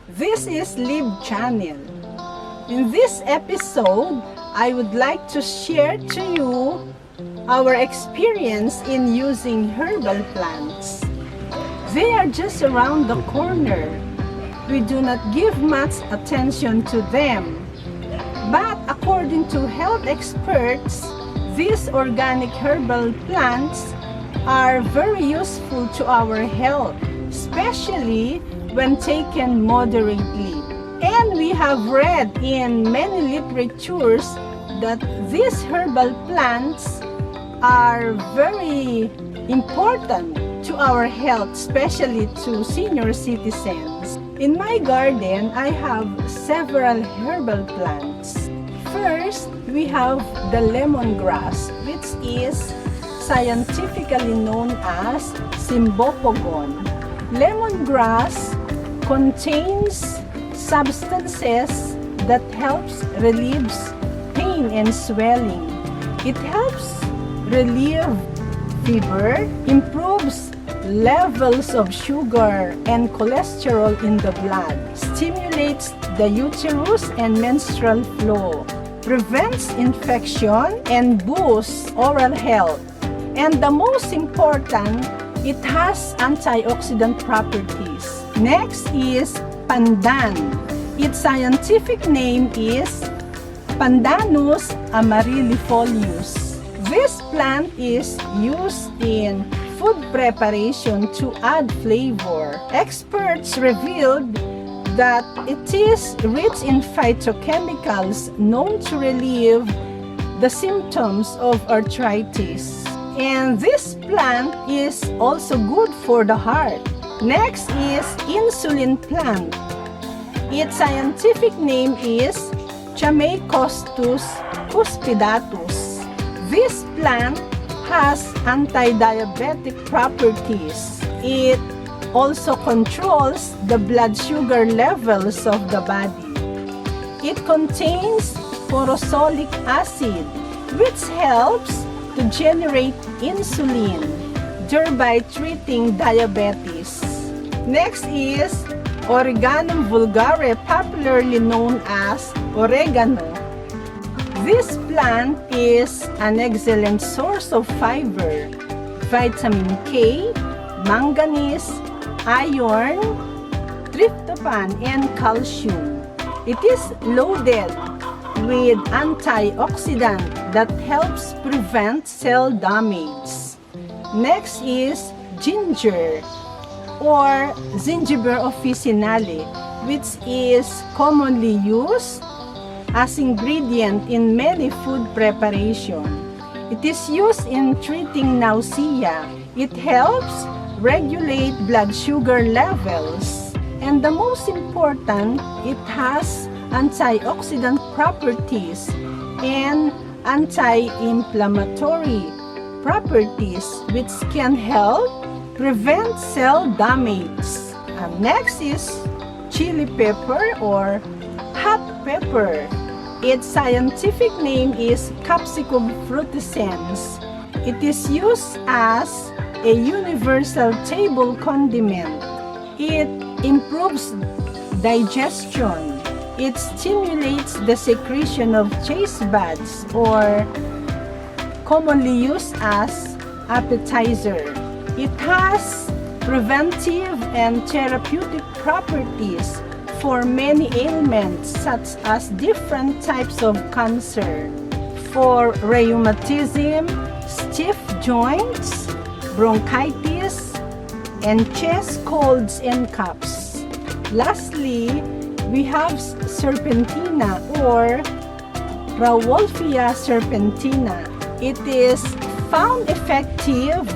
This is Lib Channel. In this episode, I would like to share to you our experience in using herbal plants. They are just around the corner. We do not give much attention to them. But according to health experts, these organic herbal plants are very useful to our health, especially when taken moderately. And we have read in many literatures that these herbal plants are very important to our health, especially to senior citizens. In my garden, I have several herbal plants. First, we have the lemongrass, which is scientifically known as Cymbopogon. Lemongrass contains substances that helps relieves pain and swelling. It helps relieve fever, improves levels of sugar and cholesterol in the blood, stimulates the uterus and menstrual flow, prevents infection, and boosts oral health. And the most important, it has antioxidant properties. Next is pandan. Its scientific name is Pandanus amarylifolius. This plant is used in food preparation to add flavor. Experts revealed that it is rich in phytochemicals known to relieve the symptoms of arthritis. And this plant is also good for the heart. Next is insulin plant. Its scientific name is Chamecostus cuspidatus. This plant has anti-diabetic properties. It also controls the blood sugar levels of the body. It contains purosolic acid, which helps to generate insulin, thereby treating diabetes. Next is Oreganum vulgare, popularly known as oregano. This plant is an excellent source of fiber, vitamin K, manganese, iron, tryptophan, and calcium. It is loaded with antioxidant that helps prevent cell damage. Next is ginger or Zingiber officinale, which is commonly used as ingredient in many food preparation. It is used in treating nausea. It helps regulate blood sugar levels. And the most important, it has antioxidant properties and anti-inflammatory properties which can help prevent cell damage. Next is chili pepper or hot pepper. Its scientific name is Capsicum frutescens. It is used as a universal table condiment. It improves digestion. It stimulates the secretion of taste buds or commonly used as appetizer. It has preventive and therapeutic properties for many ailments such as different types of cancer, for rheumatism, stiff joints, bronchitis, and chest colds and coughs. Lastly, we have serpentina or Rauwolfia serpentina. It is found effective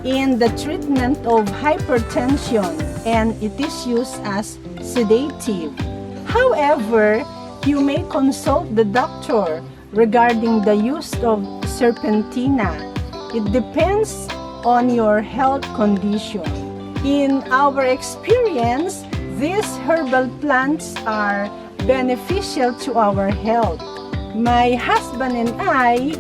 in the treatment of hypertension and it is used as sedative. However, you may consult the doctor regarding the use of serpentina. It depends on your health condition. In our experience, these herbal plants are beneficial to our health. My husband and I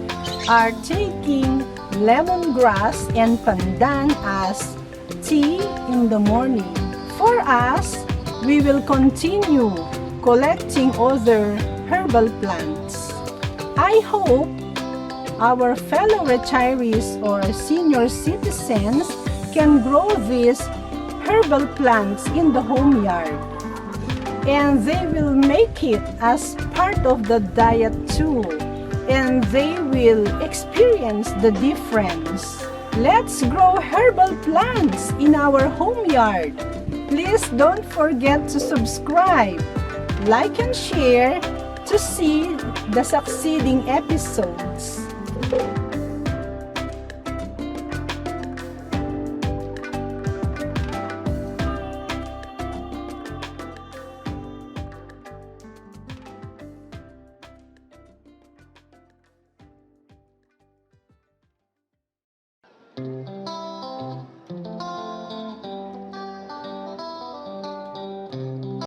are taking lemongrass and pandan as tea in the morning. For us, we will continue collecting other herbal plants. I hope our fellow retirees or senior citizens can grow these herbal plants in the home yard, and they will make it as part of the diet too, and they will experience the difference. Let's grow herbal plants in our home yard. Please don't forget to subscribe, like and share to see the succeeding episodes.